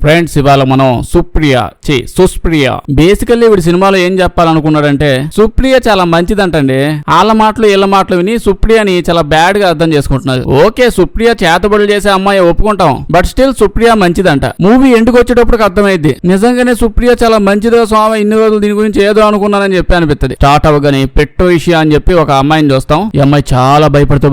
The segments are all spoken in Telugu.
ఫ్రెండ్స్ ఇవాళ మనం సుప్రియ బేసికల్లీ వీడి సినిమాలో ఏం చెప్పాలనుకున్నాడంటే సుప్రియ చాలా మంచిదంటండి. వాళ్ళ మాటలు వీళ్ళ మాటలు విని సుప్రియని చాలా బ్యాడ్ గా అర్థం చేసుకుంటున్నారు. ఓకే, సుప్రియ చేతబడులు చేసే అమ్మాయి ఒప్పుకుంటాం, బట్ స్టిల్ సుప్రియ మంచిదంట. మూవీ ఎండుకు వచ్చేటప్పుడు అర్థమైంది నిజంగానే సుప్రియ చాలా మంచిదో స్వామి, ఇన్ని రోజులు దీని గురించి ఏదో అనుకున్నానని చెప్పి అనిపిస్తుంది. స్టార్ట్ అవ్వగానే పెట్టో విషయం అని చెప్పి ఒక అమ్మాయిని చూస్తాం. ఈ అమ్మాయి చాలా భయపడుతూ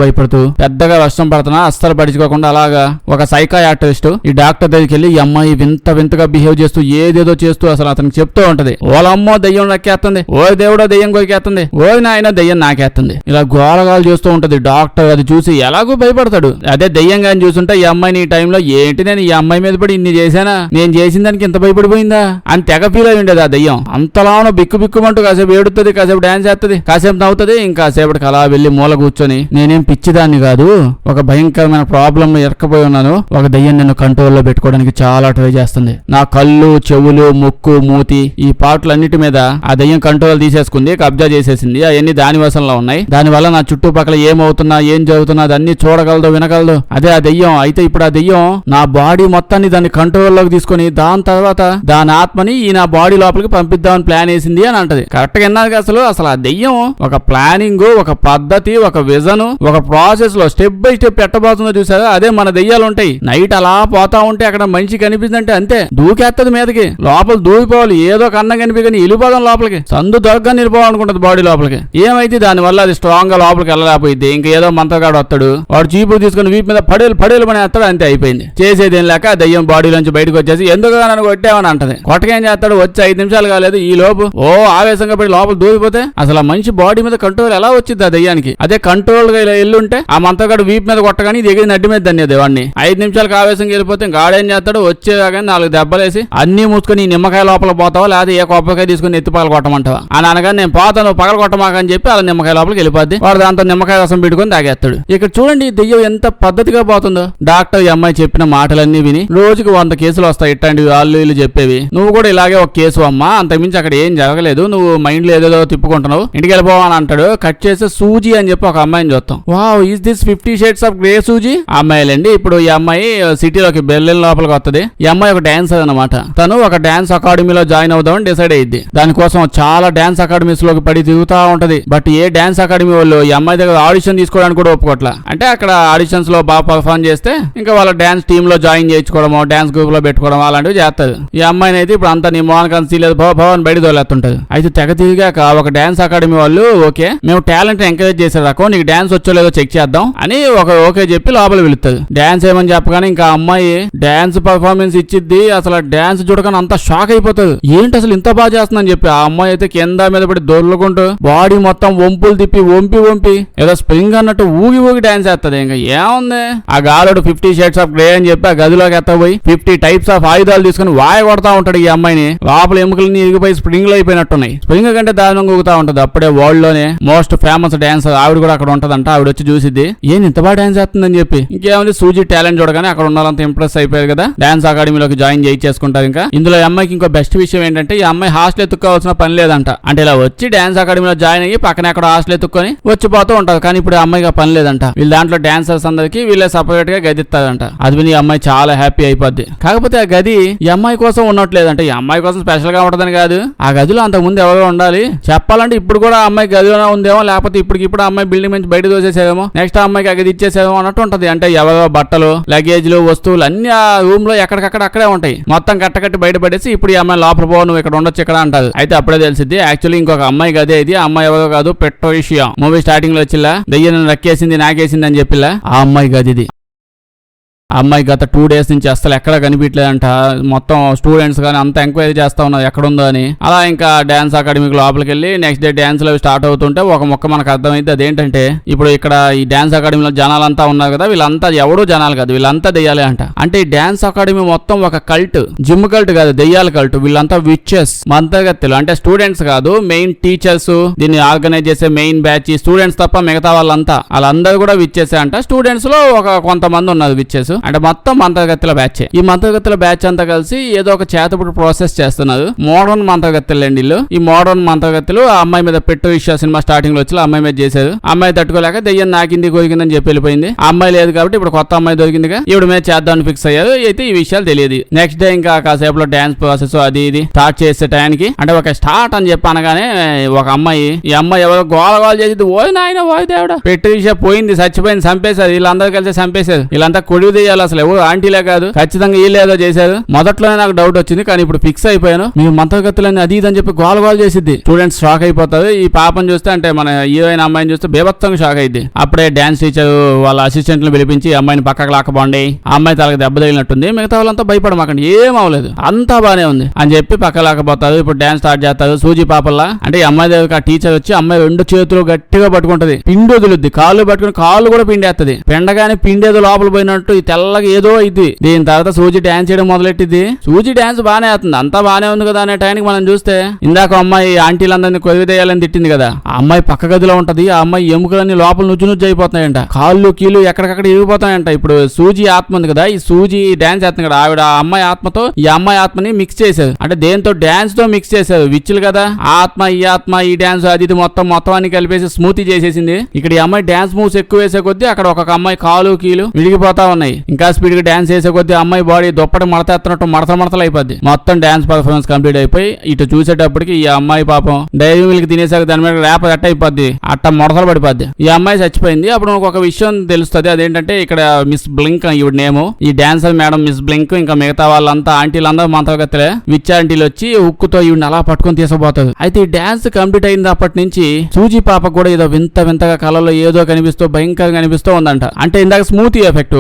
పెద్దగా వర్షం పడుతున్నా అస్సలు పడుచుకోకుండా అలాగా ఒక సైకాయాట్రిస్ట్ ఈ డాక్టర్ దగ్గరికి వెళ్ళి ఈ అమ్మాయి వింతగా బిహేవ్ చేస్తూ ఏదేదో చేస్తూ అసలు అతనికి చెప్తూ ఉంటది. ఓలమ్మో దయ్యం నాకేస్తుంది, ఓ దేవుడో దయ్యం కొరికేస్తుంది, ఓ నాయన దయ్యం నాకేస్తుంది, ఇలా గోలగాలు చేస్తూ ఉంటది. డాక్టర్ అది చూసి ఎలాగో భయపడతాడు. అదే దయ్యంగా చూసుంటే ఈ అమ్మాయిని ఈ టైంలో ఏంటి నేను ఈ అమ్మాయి మీద పడి ఇన్ని చేశానా, నేను చేసిన దానికి ఇంత భయపడిపోయిందా అని తెగ ఫీల్ అయి ఉండేది ఆ దయ్యం. అంతలానో బిక్కుమంటూ కాసేపు ఏడుతుంది, కాసేపు డాన్స్ చేస్తుంది, కాసేపు నవ్వుతుంది, ఇంకాసేపటికి అలా వెళ్లి మూల కూర్చొని నేనేం పిచ్చిదాన్ని కాదు, ఒక భయంకరమైన ప్రాబ్లం ఎరకపోయి ఉన్నాను, ఒక దయ్యం నిన్ను కంట్రోల్లో పెట్టుకోవడానికి చాలా ట్రై చేస్తుంది, నా కళ్ళు చెవులు ముక్కు మూతి ఈ పాటలన్నిటి మీద ఆ దయ్యం కంట్రోల్ తీసేసుకుంది, కబ్జా చేసేసింది, అవన్నీ దాని వశంలో ఉన్నాయి, దానివల్ల నా చుట్టుపక్కల ఏమవుతున్నా ఏం జరుగుతున్నా అదన్నీ చూడగలదు వినగలదు అదే ఆ దయ్యం. అయితే ఇప్పుడు ఆ దయ్యం నా బాడీ మొత్తాన్ని దాన్ని కంట్రోల్లోకి తీసుకుని దాని తర్వాత దాని ఆత్మని ఈ నా బాడీ లోపలికి పంపిద్దామని ప్లాన్ వేసింది అని అంటది. కరెక్ట్ గా విన్నారు అసలు ఆ దయ్యం ఒక ప్లానింగ్, ఒక పద్ధతి, ఒక విజన్, ఒక ప్రాసెస్ లో స్టెప్ బై స్టెప్ పెట్టబోతుందో చూసారా, అదే మన దయ్యాలు ఉంటాయి. నైట్ అలా పోతా ఉంటే అక్కడ మనిషి కనిపిస్తుందంటే అంతే దూకేత్తది మీదకి, లోపల దూకిపోవాలి, ఏదో కన్నం కనిపించని ఇలిపోదాం లోపలికి, సందు దొరకగా నిలిపోవాలనుకుంటది బాడీ లోపలికి. ఏమైతే దాని వల్ల అది స్ట్రాంగ్ గా లోపలికి వెళ్ళలేకపోయింది. ఇంకా ఏదో మంత్రగాడు వస్తాడు, వాడు చీపుడు తీసుకుని వీపు మీద పడేలు పని వేస్తాడు, అంతే అయిపోయింది. చేసేదేం లేక దయ్యం బాడీలోంచి బయటకు వచ్చేసి ఎందుకు నన్ను కొట్టావని అంటది. కొట్టకేం చేస్తాడు, వచ్చి 5 నిమిషాలు కాలేదు ఈ లోపు ఓ ఆవేశంగా పడి లోపల దూకిపోతే అసలు ఆ మనిషి బాడీ మీద కంట్రోల్ ఎలా వచ్చింది ఆ దయ్యానికి. అదే కంట్రోల్ గా ఇలా ఎల్లుంటే ఆ మంత్రగాడు వీపు మీద కొట్టగాని ఇది ఎగిరి నడ్డి మీద దన్నేది వాడిని. 5 నిమిషాలకు ఆవేశంగా వెళ్ళిపోతే ఇంకా ఆడేం చేస్తాడు, వచ్చేగానే 4 దెబ్బలేసి అన్ని మూసుకొని ఈ నిమ్మకాయ లోపల పోతావా లేదా ఏ కొబ్బరికాయ తీసుకుని ఎత్తి పగల కొట్టమంటావా అని అనగానే నేను పోతాను పగల కొట్టమాకని చెప్పి అలా నిమ్మకాయ లోపలికి వెళ్ళిపోద్ది. వాడు దాంతో నిమ్మకాయ రసం పెట్టుకుని తాగేస్తాడు. ఇక్కడ చూడండి దెయ్యం ఎంత పద్ధతిగా పోతుందో. డాక్టర్ ఈ అమ్మాయి చెప్పిన మాటలన్నీ విని రోజుకి 100 కేసులు వస్తాయి ఇట్లాంటివి వాళ్ళు వీళ్ళు చెప్పేవి, నువ్వు కూడా ఇలాగే ఒక కేసు అమ్మా, అంతకుమించి అక్కడ ఏం జరగలేదు, నువ్వు మైండ్ లో ఏదో తిప్పుకుంటున్నావు, ఇంటికి వెళ్ళిపోవని అంటాడు. కట్ చేస్తే సూజీ అని చెప్పి ఒక అమ్మాయిని చూస్తాం. Wow, is this 50 shades of grey సూజీ అమ్మాయిలండి. ఇప్పుడు ఈ అమ్మాయి సిటీలోకి బెర్లిన్ లోపలికి వస్తుంది. ఈ అమ్మాయి ఒక డాన్సర్ అనమాట. తను ఒక డాన్స్ అకాడమీలో జాయిన్ అవుదామని డిసైడ్ అయ్యింది. దానికోసం చాలా డాన్స్ అకాడమీస్ లోకి పడి తిరుగుతా ఉంటది. బట్ ఏ డాన్స్ అకాడమీ వాళ్ళు ఈ అమ్మాయి దగ్గర ఆడిషన్ తీసుకోవడానికి కూడా ఒప్పుకోట్లా. అంటే అక్కడ ఆడిషన్స్ లో బాగా పర్ఫార్మ్ చేస్తే ఇంకా వాళ్ళ డాన్స్ టీమ్ లో జాయిన్ చేయించుకోవడమో డాన్స్ గ్రూప్ లో పెట్టుకోవడం అలాంటివి చేస్తారు. ఈ అమ్మాయిని అయితే ఇప్పుడు అంతా నీ మోహన్ కన్సీ లేదు భవన్ బయట తోలేస్తుంటది. అయితే తెగ తిరిగాక ఒక డాన్స్ అకాడమీ వాళ్ళు ఓకే మేము టాలెంట్ ఎంకరేజ్ చేసేదాకో నీకు డాన్స్ వచ్చో లేదో చెక్ చేద్దాం అని ఒక ఓకే చెప్పి లోపల వెళుతుంది. డాన్స్ ఏమని చెప్పగానే ఇంకా అమ్మాయి డాన్స్ పర్ఫార్మెన్స్ ఇచ్చిద్ది. అసలు డాన్స్ చూడగానే అంతా షాక్ అయిపోతుంది, ఏంటి అసలు ఇంత బాగా చేస్తుందని చెప్పి. ఆ అమ్మాయి అయితే కింద మీద పడి దొర్లుకుంటూ బాడీ మొత్తం వంపులు తిప్పి వంపి ఏదో స్ప్రింగ్ అన్నట్టు ఊగి డాన్స్ చేస్తుంది. ఇంకా ఏముంది ఆ గాలుడు 50 షేడ్స్ ఆఫ్ గ్రే అని చెప్పి ఆ గదిలోకి ఎత్తపోయి 50 టైప్స్ ఆఫ్ ఆయుధాలు తీసుకుని వాయ కొడతా ఉంటాడు. ఈ అమ్మాయిని లోపల ఎముకలని ఇరిగిపోయి స్ప్రింగ్ లో అయిపోయినట్టున్నాయి. స్ప్రింగ్ కంటే దారుణంగా ఊగుతా ఉంటది. అప్పుడే వరల్డ్ లోనే మోస్ట్ ఫేమస్ డాన్సర్ ఆవిడ కూడా అక్కడ ఉంటదంట. ఆవిడ వచ్చి చూసిద్ది, ఏం ఇంత బాగా డాన్స్ చేస్తుందని చెప్పి. ఇంకేముంది సూజీ టాలెంట్ చూడగానే అక్కడ ఉన్నారంతా ఇంప్రెస్ అయిపోయారు కదా, డాన్స్ అకాడమీలోకి జాయిన్ చేసుకుంటారు. ఇంకా ఇందులో ఈ అమ్మాయికి ఇంకో బెస్ట్ విషయం ఏంటంటే ఈ అమ్మాయి హాస్టల్ ఎత్తుక్కోవాల్సిన పని లేదంట. అంటే ఇలా వచ్చి డాన్స్ అకాడమీలో జాయిన్ అయ్యి పక్కన ఎక్కడ హాస్టల్ ఎత్తుక్కొని వచ్చిపోతూ ఉంటారు. కానీ ఇప్పుడు అమ్మాయికి పని లేదంట. వీళ్ళ దాంట్లో డాన్సర్స్ అందరికి వీళ్ళే సపరేట్ గా గది ఇస్తారంట. అది విని ఈ అమ్మాయి చాలా హ్యాపీ అయిపోద్ది. కాకపోతే ఆ గది ఈ అమ్మాయి కోసం ఉన్నట్లేదంటే ఈ అమ్మాయి కోసం స్పెషల్ గా ఉంటదని కాదు, ఆ గదిలో అంతకు ముందు ఎవరో ఉండాలి. చెప్పాలంటే ఇప్పుడు కూడా అమ్మాయి గదిలోనే ఉందేమో, లేకపోతే ఇప్పుడు అమ్మాయి బిల్డింగ్ నుంచి బయట దోసేసేదేమో, నెక్స్ట్ అమ్మాయికి ఆ గది ఇచ్చేసేమో అన్నట్టు ఉంటది. అంటే ఎవరో బట్టలు లగేజ్లు వస్తువులు అన్ని ఆ రూమ్ లో ఎక్కడికక్కడ అక్కడే ఉంటాయి. మొత్తం కట్టకట్టి బయటపడేసి ఇప్పుడు ఈ అమ్మాయి లోపల పో నువ్వు ఇక్కడ ఉండొచ్చు ఇక్కడ అంటారు. అయితే అప్పుడే తెలిసింది యాక్చువల్లీ ఇంకొక అమ్మాయి గదే ఇది. ఆ అమ్మాయి ఎవరో కాదు పెట్టో విషయం. మూవీ స్టార్టింగ్ లో వచ్చిలా దయ్యం నక్కేసింది నాకేసింది అని చెప్పిలా ఆ అమ్మాయి గది ఇది. అమ్మాయి గత 2 days నుంచి అసలు ఎక్కడ కనిపించలేదంట. మొత్తం స్టూడెంట్స్ కానీ అంతా ఎంక్వైరీ చేస్తా ఉన్నారు ఎక్కడుందో అని. అలా ఇంకా డాన్స్ అకాడమీకి లోపలికి వెళ్ళి నెక్స్ట్ డే డాన్స్ లో స్టార్ట్ అవుతుంటే ఒక మొక్క మనకు అర్థమైంది. అదేంటంటే ఇప్పుడు ఇక్కడ ఈ డాన్స్ అకాడమీలో జనాలంతా ఉన్నారు కదా, వీళ్ళంతా ఎవడూ జనాలు కాదు, వీళ్ళంతా దెయ్యాలే అంట. అంటే ఈ డాన్స్ అకాడమీ మొత్తం ఒక కల్ట్, జిమ్ కల్ట్ కాదు దెయ్యాల కల్ట్. వీళ్ళంతా విచెస్ మంత్రగత్తెలు. అంటే స్టూడెంట్స్ కాదు, మెయిన్ టీచర్స్, దీన్ని ఆర్గనైజ్ చేసే మెయిన్ బ్యాచ్ స్టూడెంట్స్ తప్ప మిగతా వాళ్ళందరూ కూడా విచ్చేసే అంట. స్టూడెంట్స్ లో ఒక కొంతమంది ఉన్నారు విచ్చేస్. అంటే మొత్తం మంత్రగత్తెల బ్యాచ్. ఈ మంత్రగత్తెల బ్యాచ్ అంతా కలిసి ఏదో ఒక చేతపుడు ప్రాసెస్ చేస్తున్నారు. మోడర్న్ మంత్రగత్తెలు అండి వీళ్ళు. ఈ మోడర్న్ మంత్రగత్తెలు ఆ అమ్మాయి మీద పెట్టు విషయ సినిమా స్టార్టింగ్ లో వచ్చి ఆ అమ్మాయి మీద చేశారు. అమ్మాయి తట్టుకోలేక దెయ్యం నాకింది కోరికిందని చెప్పి వెళ్ళిపోయింది. ఆ అమ్మాయి లేదు కాబట్టి ఇప్పుడు కొత్త అమ్మాయి దొరికిందిగా ఈవిడ మీద చేద్దామని ఫిక్స్ అయ్యారు. అయితే ఈ విషయాలు తెలియదు. నెక్స్ట్ డే ఇంకా కాసేపులో డాన్స్ ప్రాసెస్ అది ఇది స్టార్ట్ చేసే టైంకి అంటే ఒక స్టార్ట్ అని చెప్పి అనగానే ఒక అమ్మాయి ఈ అమ్మాయి ఎవరో గోల చేసింది. ఓయ్ నాయన ఓయ్ దేవుడా పెట్టు విషయం పోయింది చచ్చిపోయింది చంపేశారు. వీళ్ళందరూ కలిసి చంపేశారు. వీళ్ళంతా కొడుకు తీయాలి అసలు ఎవరు ఆంటీలే కాదు ఖచ్చితంగా వీళ్ళు ఏదో చేశారు. మొదట్లోనే నాకు డౌట్ వచ్చింది కానీ ఇప్పుడు ఫిక్స్ అయిపోయాను. మీరు మంత్రగతులని అది ఇది అని చెప్పి గోల చేసిద్ది. స్టూడెంట్స్ షాక్ అయిపోతారు. ఈ పాపను చూస్తే అంటే మన హీరోయిన్ అమ్మాయిని చూస్తే బేభత్సంగా షాక్ అయింది. అప్పుడే డాన్స్ టీచర్ వాళ్ళ అసిస్టెంట్లను పిలిపించి అమ్మాయిని పక్కకు లాక్కబండి ఆ అమ్మాయి తనకు దెబ్బ తగిలినట్టుంది మిగతా వాళ్ళంతా భయపడమాకండి ఏం అవ్వలేదు అంతా బానే ఉంది అని చెప్పి పక్క లాకపోతారు. ఇప్పుడు డాన్స్ స్టార్ట్ చేస్తారు. సూజీ పాపల్లా అంటే ఈ అమ్మాయి దగ్గర ఆ టీచర్ వచ్చి అమ్మాయి రెండు చేతులు గట్టిగా పట్టుకుంటది. పిండి వదులుద్ది. కాళ్ళు పట్టుకుని కాళ్ళు కూడా పిండేస్తుంది. పిండగానే పిండేదో లోపల పోయినట్టు ఈ తెల్లగా ఏదో ఇది. దీని తర్వాత సూజీ డాన్స్ చేయడం మొదలెట్టింది. సూజీ డాన్స్ బానే అవుతుంది. అంతా బానే ఉంది కదా అనే టైంకి మనం చూస్తే ఇందాక అమ్మాయి ఆంటీలందరినీ కొరివిదేయాలని తిట్టింది కదా ఆ అమ్మాయి పక్క గదిలో ఉంటది. ఆ అమ్మాయి ఎముకలన్నీ లోపల నుజ్జు అయిపోతున్నాయంట. కాళ్ళు కీళ్ళు ఎక్కడికక్కడ ఇరిగిపోతాయంట. ఇప్పుడు సూజీ ఆత్మ ఉంది కదా ఈ సూజీ డాన్స్ చేస్తుంది కదా ఆవిడ ఆ అమ్మాయి ఆత్మతో ఈ అమ్మాయి ఆత్మని మిక్స్ చేశారు. అంటే దేంతో డాన్స్ తో మిక్స్ చేశారు. విచ్చులు కదా ఆత్మ ఈ డాన్స్ అది ఇది మొత్తం అన్ని కలిపేసి స్మూతీ చేసేసింది. ఇక్కడ ఈ అమ్మాయి డాన్స్ మూవ్స్ ఎక్కువ వేసే కొద్దీ అక్కడ ఒక అమ్మాయి కాలు కీలు విడిగిపోతా ఉన్నాయి. ఇంకా స్పీడ్ గా డాన్స్ చేసే కొద్దీ అమ్మాయి బాడీ దుప్పటి మడతెత్తున్నట్టు మడతలు అయిపోద్ది. మొత్తం డాన్స్ పర్ఫార్మెన్స్ కంప్లీట్ అయిపోయి ఇటు చూసేటప్పటికి ఈ అమ్మాయి పాపం డైరీ మిల్క్ తినేసాక దాని మీద రేప అట్ట అయిపోద్ది. అట్ట ముడతలు పడిపోద్ది. ఈ అమ్మాయి చచ్చిపోయింది. అప్పుడు ఒక విషయం తెలుస్తుంది. అదేంటంటే ఇక్కడ మిస్ బ్లింక్ ఈవిడ నేము. ఈ డాన్సర్ మేడం మిస్ బ్లింక్ ఇంకా మిగతా వాళ్ళంతా ఆంటీలందరూ మంత్రగత్తెలే. విచ్ ఆంటీలు వచ్చి ఉక్కుతో ఈవిడ అలా పట్టుకొని తీసుకుపోతారు. అయితే ఈ డాన్స్ కంప్లీట్ అయిన అప్పటి నుంచి సూజీ పాప కూడా ఏదో వింతగా కళలో ఏదో కనిపిస్తూ భయంకరంగా కనిపిస్తూ ఉందంట. అంటే ఇందాక స్మూతీ ఎఫెక్ట్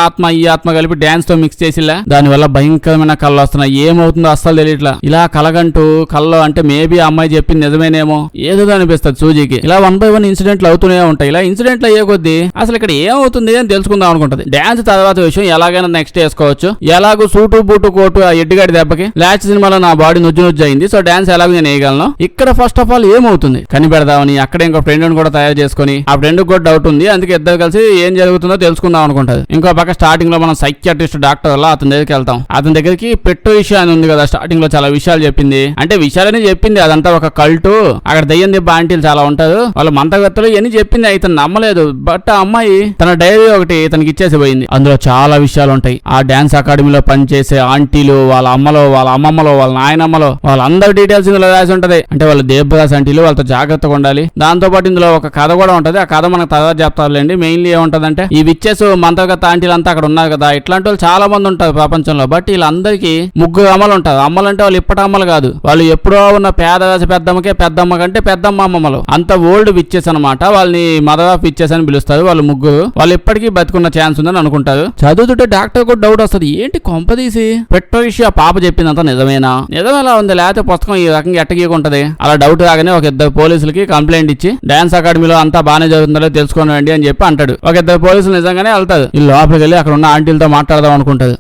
ఆత్మ ఈ ఆత్మ కలిపి డాన్స్ తో మిక్స్ చేసిలా దాని వల్ల భయంకరమైన కళ్ళు వస్తున్నాయి. ఏమవుతుందో అస్సలు తెలియట్లా. ఇలా కలగంటూ కళ్ళలో అంటే మేబీ ఆ అమ్మాయి చెప్పింది నిజమేనేమో ఏదో అనిపిస్తుంది సూజీకి. ఇలా 1 by 1 ఇన్సిడెంట్లు అవుతూనే ఉంటాయి. ఇలా ఇన్సిడెంట్లు అయ్యే కొద్దీ అసలు ఇక్కడ ఏమవుతుంది అని తెలుసుకుందాం అనుకుంటది. డాన్స్ తర్వాత విషయం ఎలాగైనా నెక్స్ట్ వేసుకోవచ్చు. ఎలాగో సూటు బూటు కోటు ఆ ఎడ్డుగాడి దెబ్బకి లాస్ట్ సినిమాలో నా బాడీ నుజ్జు అయింది. సో డాన్స్ ఎలాగో నేను వేయగలను. ఇక్కడ ఫస్ట్ ఆఫ్ ఆల్ ఏమవుతుంది కనిపెడదామని అక్కడ ఇంకో ఫ్రెండ్ కూడా తయారు చేసుకుని ఆ ఫ్రెండ్ కూడా డౌట్ ఉంది. అందుకే ఇద్దరు కలిసి ఏం జరుగుతుందో తెలుసుకుందాం అనుకుంటది. ఇంకో పక్క స్టార్టింగ్ లో మనం సైకియాట్రిస్ట్ డాక్టర్ వల్ల అతని దగ్గరికి వెళ్తాం. అతని దగ్గరికి పెట్టు విషయం అని ఉంది కదా స్టార్టింగ్ లో చాలా విషయాలు చెప్పింది. అంటే విషయాలని చెప్పింది అదంతా ఒక కల్టు. అక్కడ దయ్యం దెబ్బ ఆంటీలు చాలా ఉంటారు. వాళ్ళ మంత్రగత్తలు ఇవన్నీ చెప్పింది. ఇతను నమ్మలేదు. బట్ ఆ అమ్మాయి తన డైరీ ఒకటి ఇతనికి ఇచ్చేసి పోయింది. అందులో చాలా విషయాలు ఉంటాయి. ఆ డాన్స్ అకాడమీలో పనిచేసే ఆంటీలు వాళ్ళ అమ్మలో వాళ్ళ అమ్మమ్మలో వాళ్ళ నాయనమ్మలో వాళ్ళందరి డీటెయిల్స్ ఇందులో రాసి ఉంటది. అంటే వాళ్ళ దేవదాస్ ఆంటీలు వాళ్ళతో జాగ్రత్తగా ఉండాలి. దాంతో పాటు ఇందులో ఒక కథ కూడా ఉంటది. ఆ కథ మనకు తర్వాత చెప్తారులేండి. మెయిన్లీ ఏముంటదంటే ఈ విచ్చెస్ మంత్రగత్త ఆంటీలు అంతా అక్కడ ఉన్నారు కదా ఇట్లాంటి వాళ్ళు చాలా మంది ఉంటారు ప్రపంచంలో. బట్ వీళ్ళందరికీ 3 అమ్మలు ఉంటారు. అమ్మలంటే వాళ్ళు ఇప్పటి అమ్మలు కాదు. వాళ్ళు ఎప్పుడో ఉన్న పేదరాశి పెద్దమ్మకే పెద్దమ్మ కంటే పెద్దమ్మ అమ్మమ్మలు అంత ఓల్డ్ విచ్చెస్ అనమాట. వాళ్ళని మదర్ ఆఫ్ విచ్చెస్ అని పిలుస్తారు. వాళ్ళు 3 వాళ్ళు ఇప్పటికీ బతుకున్న ఛాన్స్ ఉందని అనుకుంటారు. చదువుతుంటే డాక్టర్ కూడా డౌట్ వస్తుంది. ఏంటి కొంపదీసి పెట్రోషి ఆ పాప చెప్పిందంతా నిజమేనా? నిజమేలా ఉంది లేకపోతే పుస్తకం ఈ రకంగా ఎట్టగీకుంటది. అలా డౌట్ రాగానే ఒక 2 పోలీసులకి కంప్లైంట్ ఇచ్చి డాన్స్ అకాడమీలో అంతా బాగానే జరుగుతుందో తెలుసుకోండి అని చెప్పి అంటాడు. ఒక 2 పోలీసులు నిజంగానే వెళ్తారు. ఈ లోపలికి వెళ్ళి అక్కడ ఉన్న ఆంటీలతో మాట్లాడదాం అనుకుంటది.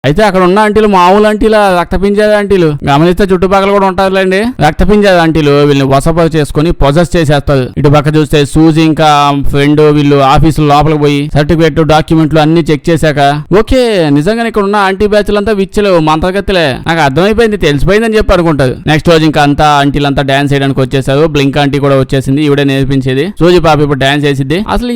అయితే అక్కడ ఉన్న ఆంటీలు మామూలు ఆంటీల రక్తపింజాద ఆంటీలు గమనిస్తే చుట్టుపక్కల కూడా ఉంటారులేండి. రక్తపింజాద ఆంటీలు వీళ్ళని వసప చేసుకుని పొజెస్ చేసేస్తారు. ఇటు పక్క చూస్తే సూజీ ఇంకా ఫ్రెండ్ వీళ్ళు ఆఫీసులో లోపలికి పోయి సర్టిఫికేట్ డాక్యుమెంట్లు అన్ని చెక్ చేశాక ఓకే నిజంగానే ఇక్కడ ఉన్న ఆంటీ బ్యాచ్లంతా విచ్చలు మంత్రగత్తెలే నాకు అర్థమైపోయింది తెలిసిపోయింది అని చెప్పి అనుకుంటారు. నెక్స్ట్ రోజు ఇంకా అంతా ఆంటీలంతా డాన్స్ చేయడానికి వచ్చేసారు. బ్లింక్ ఆంటీ కూడా వచ్చేసింది. ఈవిడే నేర్పించేది. సూజీ పాప ఇప్పుడు డాన్స్ చేసిద్ది. అసలు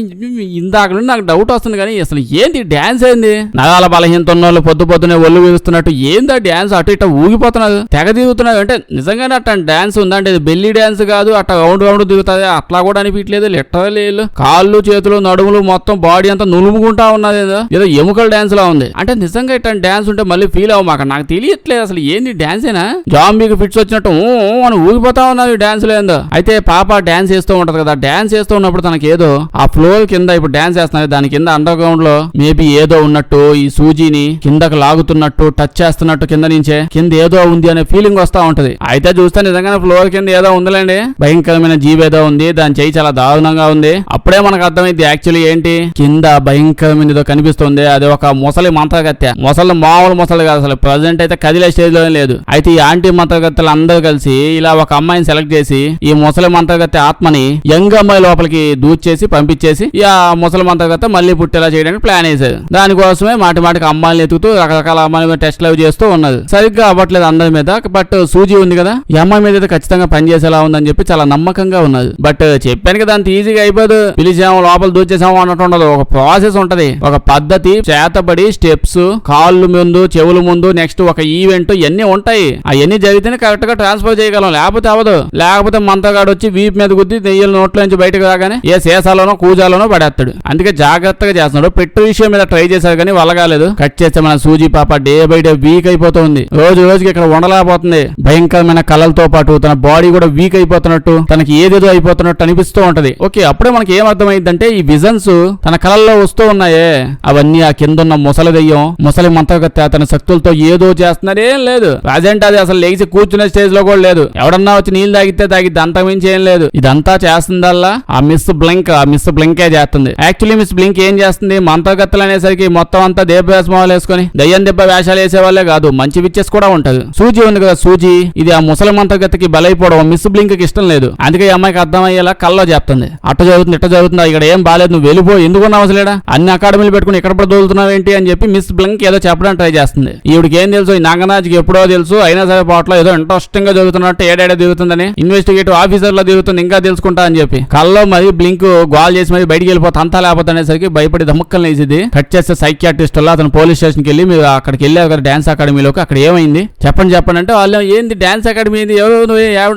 ఇందాక నుండి నాకు డౌట్ వస్తుంది కానీ అసలు ఏంటి డాన్స్ ఏంది? నగాల బలహీనత ఉన్న వాళ్ళు పొద్దునే ఒళ్ళు వీరుస్తున్నట్టు ఏందా డాన్స్ అటు ఇట్ట ఊగిపోతున్నారు తెగ దిగుతున్నారు. అంటే నిజంగానే అట్ట డాన్స్ ఉందంటే ఇది బెల్లి డాన్స్ కాదు. అట్ట రౌండ్ దిగుతుంది అట్లా కూడా అనిపించలేదు. లిటరల్ కాళ్ళు చేతులు నడుములు మొత్తం బాడీ అంతా నులుముకుంటా ఉన్నది. ఏదో ఎముకల డాన్స్ లా ఉంది. అంటే నిజంగా ఇట్లా డాన్స్ ఉంటే మళ్ళీ ఫీల్ అవ్వమాక నాకు తెలియట్లేదు అసలు ఏంది డాన్స్ అయినా జాంబీకి ఫిట్స్ వచ్చినట్టు అని ఊగిపోతా ఉన్నది డాన్స్ లేదో. అయితే పాప డాన్స్ చేస్తూ ఉంటది కదా. డాన్స్ చేస్తూ ఉన్నప్పుడు తనకి ఏదో ఆ ఫ్లోర్ కింద ఇప్పుడు డాన్స్ చేస్తున్నది దాని కింద అండర్ గ్రౌండ్ లో మేబీ ఏదో ఉన్నట్టు ఈ సూజీని కిందకు లాగుతున్నట్టు టచ్ చేస్తున్నట్టు కింద ఏదో ఉంది అనే ఫీలింగ్ వస్తా ఉంటది. అయితే చూస్తే నిజంగానే ఫ్లోర్ కింద ఏదో ఉందిలేండి, భయంకరమైన జీవి ఏదో ఉంది, దాని చెయ్యి చాలా దారుణంగా ఉంది. అప్పుడే మనకు అర్థమైంది యాక్చువల్లీ ఏంటి కింద భయంకరమైన ఏదో కనిపిస్తుంది. అది ఒక ముసలి మంత్రగత్తె. ముసలి మామూలు ముసలి కాదు, అసలు ప్రజెంట్ అయితే కదిలే స్టేజ్ లో లేదు. అయితే ఈ ఆంటీ మంత్రగత్తెలు అందరూ కలిసి ఇలా ఒక అమ్మాయిని సెలెక్ట్ చేసి ఈ ముసలి మంత్రగత్తె ఆత్మని యంగ్ అమ్మాయి లోపలికి దూచేసి పంపించేసి ఈ ముసలి మంత్రగత్తె మళ్ళీ పుట్టేలా చేయడానికి ప్లాన్ వేసారు. దానికోసమే మాటికి అమ్మాయిని ఎత్తుతూ రకరకాల అమ్మాయిల మీద టెస్ట్ లవ్ చేస్తూ ఉన్నది. సరిగ్గా అవ్వట్లేదు అందరి మీద. బట్ సూజీ ఉంది కదా, ఈ అమ్మాయి మీద అయితే ఖచ్చితంగా పనిచేసేలా ఉందని చెప్పి చాలా నమ్మకంగా ఉన్నది. బట్ చెప్పాను కదా అంత ఈజీగా అయిపోదు. పిలిచాము లోపల దూచేసాము అన్నట్టు ఉండదు. ఒక ప్రాసెస్ ఉంటది, ఒక పద్ధతి, చేతబడి, స్టెప్స్, కాళ్ళు ముందు చెవుల ముందు, నెక్స్ట్ ఒక ఈవెంట్, ఇవన్నీ ఉంటాయి. అవన్నీ జరిగితేనే కరెక్ట్ గా ట్రాన్స్ఫర్ చేయగలం, లేకపోతే అవ్వదు. లేకపోతే మంతగాడు వచ్చి వీపు మీద గుద్ది నెయ్యిల నోట్ల నుంచి బయటకు రాగానే ఏ సీసాలోనో కూజాలోనో పడేస్తాడు. అందుకే జాగ్రత్తగా చేస్తున్నాడు. పెట్టు విషయం మీద ట్రై చేశారు కానీ వల్లగాలేదు. కట్ చేస్తే మన సూజీ పాప డే బై డే వీక్ అయిపోతుంది. రోజుకి ఇక్కడ ఉండలేకపోతుంది. భయంకరమైన కళలతో పాటు తన బాడీ కూడా వీక్ అయిపోతున్నట్టు, తనకి ఏదేదో అయిపోతున్నట్టు అనిపిస్తూ ఉంటది. ఓకే, అప్పుడే మనకి ఏం అర్థమైందంటే ఈ విజన్స్ తన కళల్లో వస్తూ ఉన్నాయే అవన్నీ ఆ కింద ఉన్న ముసలి దెయ్యం, ముసలి మంత్రగత్తె తన శక్తులతో ఏదో చేస్తున్నారేం లేదు. ప్రజెంట్ అది అసలు లేచి కూర్చునే స్టేజ్ లో కూడా లేదు. ఎవడన్నా వచ్చి నీళ్ళు తాగిద్ది, అంతకుమించి ఏం లేదు. ఇదంతా చేస్తుందల్లా ఆ మిస్ బ్లింకే చేస్తుంది. యాక్చువల్లీ మిస్ బ్లింక్ ఏం చేస్తుంది, మంత్రగత్తెలు అనేసరికి మొత్తం అంతా దేవవేషమాలు వేసుకొని దయ్యం దెబ్బ వేషాలు వేసే వాళ్ళే కాదు, మంచి విచ్చెస్ కూడా ఉంటది. సూజీ ఉంది కదా, సూజీ ఇది ఆ ముసలి మంత్రగత్తెకి బలైపోవడం మిస్ బ్లింక్ కి ఇష్టం లేదు. అందుకే ఈ అమ్మాయికి అర్థమయ్యేలా కల్లో చెప్తుంది, అట్ట జరుగుతుంది ఇట్ట జరుగుతుందా, ఇక్కడ ఏం బాలేదు, నువ్వు వెళ్ళిపో, ఎందుకున్నావు అసలేడా, అన్ని అకాడమీలు పెట్టుకుని ఇక్కడ కూడా దోలుతున్నావు ఏంటి అని చెప్పి మిస్ బ్లింక్ ఏదో చెప్పడానికి ట్రై చేస్తుంది. ఈవిడికి ఏం తెలుసు, ఈ నాగనాజ్కి ఎప్పుడో తెలుసు, అయినా సరే పాటలో ఏదో ఇంట్రెస్టింగ్ గా జరుగుతున్నట్టు ఏడాడే దిగుతుందని, ఇన్వెస్టిగేటివ్ ఆఫీసర్ లో దిగుతుంది, ఇంకా తెలుసుకుంటా అని చెప్పి కల్లో మరి బ్లింక్ గోల్ చేసి మరి బయటికి వెళ్ళిపోతే అంతా లేకపోతే అనేసరికి భయపడి దమ్మక్కల్ని వేసింది. కట్ చేస్తే సైకియాట్రిస్ట్ వల్ల అతను పోలీస్ స్టేషన్ కి వెళ్ళి మీరు అక్కడికి వెళ్ళావు కదా డాన్స్ అకాడమీలోకి, అక్కడ ఏమైంది చెప్పండి అంటే వాళ్ళు ఏంది డాన్స్ అకాడమీ ఏంది, ఎవరు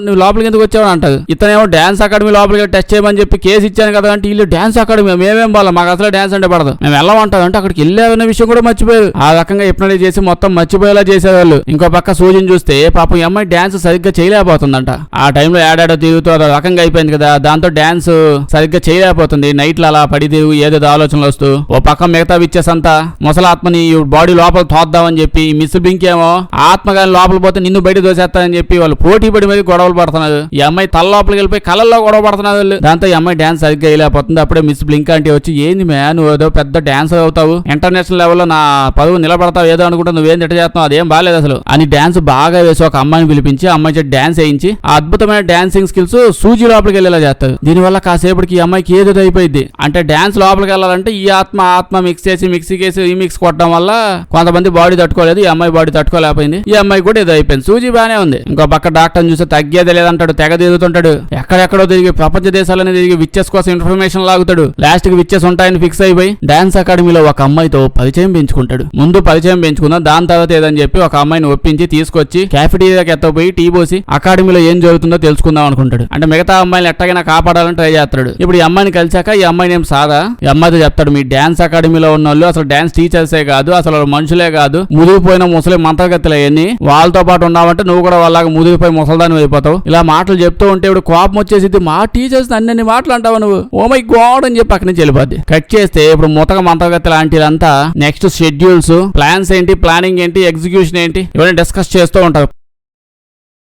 నువ్వు లోపలికి ఎందుకు వచ్చావు అంటారు. ఇతనేమో డాన్స్ అకాడమీ లోపలికి టెస్ట్ చేయమని చెప్పి కేసు ఇచ్చాను కదా అంటే వీళ్ళు డాన్స్ అకాడమీ మేమేం బాల, మాకు అసలు డాన్స్ అంటే పడదు, మేము వెళ్ళమంటారు అంటే అక్కడికి వెళ్ళావన్న విషయం కూడా మర్చిపోయారు. ఆ రకంగా ఎప్పుడైనా చేసి మొత్తం మర్చిపోయేలా చేసేవాళ్ళు. ఇంకో పక్క సూజన్ చూస్తే పాపం ఈ అమ్మాయి డాన్స్ సరిగ్గా చేయలేకపోతుందంట. ఆ టైంలో ఏడాడో తిరుగుతూ అదో రకంగా అయిపోయింది కదా, దాంతో డాన్స్ సరిగ్గా చేయలేకపోతుంది. నైట్లో అలా పడి తిరుగు ఏదేదో ఆలోచనలు వస్తూ ఓ పక్క మిగతా విచ్చేసంతా ముసలాత్మని బాడీ లోపల తోద్దామని చెప్పి మిస్ బ్లింక్ ఏమో ఆత్మగాని లోపల పోతే నిన్ను బయట దోసేస్తానని చెప్పి వాళ్ళు పోటీ పడి మీద గొడవలు పడుతున్నారు. ఈ అమ్మాయి తల లోపలికి వెళ్ళిపోయి కళ్ళల్లో గొడవ పడుతున్నారు వాళ్ళు. దాంతో ఈ అమ్మాయి డాన్స్ సరిగ్గా వేయలేకపోతుంది. అప్పుడే మిస్ బ్లింక్ అంటే వచ్చి ఏంది మ్యా నువ్వు ఏదో పెద్ద డాన్సర్ అవుతావు, ఇంటర్నేషనల్ లెవెల్లో నా పరువు నిలబడతావు ఏదో అనుకుంటా, నువ్వేం తిట్ట చేస్తున్నావు, అదేం బాలేదు అసలు అని డాన్స్ బాగా వేసి ఒక అమ్మాయిని పిలిపించి అమ్మాయి చేతి డాన్స్ వేయించి ఆ అద్భుతమైన డాన్సింగ్ స్కిల్స్ సూజీ లోపలికి వెళ్ళేలా చేస్తారు. దీనివల్ల కాసేపటికి ఈ అమ్మాయికి ఏదో అయిపోయింది. అంటే డాన్స్ లోపలికి వెళ్ళాలంటే ఈ ఆత్మ మిక్స్ చేసి మిక్సీకేసి ఈ మిక్స్ కొట్టడం వల్ల కొంతమంది బాడీ తట్టుకోలేదు, ఈ అమ్మాయి బాడీ తట్టుకోలేకపోయింది. ఈ అమ్మాయి కూడా ఏదో అయిపోయింది. సూజీ బానే ఉంది. ఇంకో పక్క డాక్టర్ చూస్తే తగ్గేదే లేదంటాడు, తెగ తిరుగుతుంటాడు, ఎక్కడెక్కడో తిరిగి ప్రపంచ దేశాలని తిరిగి విచ్చెస్ కోసం ఇన్ఫర్మేషన్ లాగుతాడు. లాస్ట్ కి విచ్చెస్ ఉంటాయని ఫిక్స్ అయిపోయి డాన్స్ అకాడమీలో ఒక అమ్మాయితో పరిచయం పెంచుకుంటాడు. ముందు పరిచయం పెంచుకుందాం, దాని తర్వాత ఏదని చెప్పి ఒక అమ్మాయిని ఒప్పించి తీసుకొచ్చి క్యాఫెటీరియాకి ఎత్తపోయి టీ పోసి అకాడమీలో ఏం జరుగుతుందో తెలుసుకుందాం అనుకుంటాడు. అంటే మిగతా అమ్మాయిని ఎట్టగైనా కాపాడాలని ట్రై చేస్తాడు. ఇప్పుడు ఈ అమ్మాయిని కలిసాక ఈ అమ్మాయి నేమ్ సాదా, ఈ అమ్మాయితో చెప్తాడు మీ డాన్స్ అకాడమీలో ఉన్న వాళ్ళు అసలు డాన్స్ టీచర్సే కాదు, అసలు మనుషులే కాదు, ముదిరిపోయిన ముసలి మంత్రగత్తెలు అవన్నీ, వాళ్ళతో పాటు ఉన్నావంటే నువ్వు కూడా వాళ్ళగా ముదిరిపోయి ముసల్దాని అయిపోతావు. ఇలా మాటలు చెప్తూ ఉంటే ఇప్పుడు కోపం వచ్చేసి మా టీచర్స్ అన్ని మాటలు అంటావు నువ్వు, ఓ మై గాడ్ అని చెప్పి అక్కడి నుంచి వెళ్ళిపోద్ది. కట్ చేస్తే ఇప్పుడు ముతక మంత్రగత్తె లాంటిదంతా నెక్స్ట్ షెడ్యూల్స్, ప్లాన్స్ ఏంటి, ప్లానింగ్ ఏంటి, ఎగ్జిక్యూషన్ ఏంటి ఇవన్నీ డిస్కస్ చేస్తూ ఉంటారు.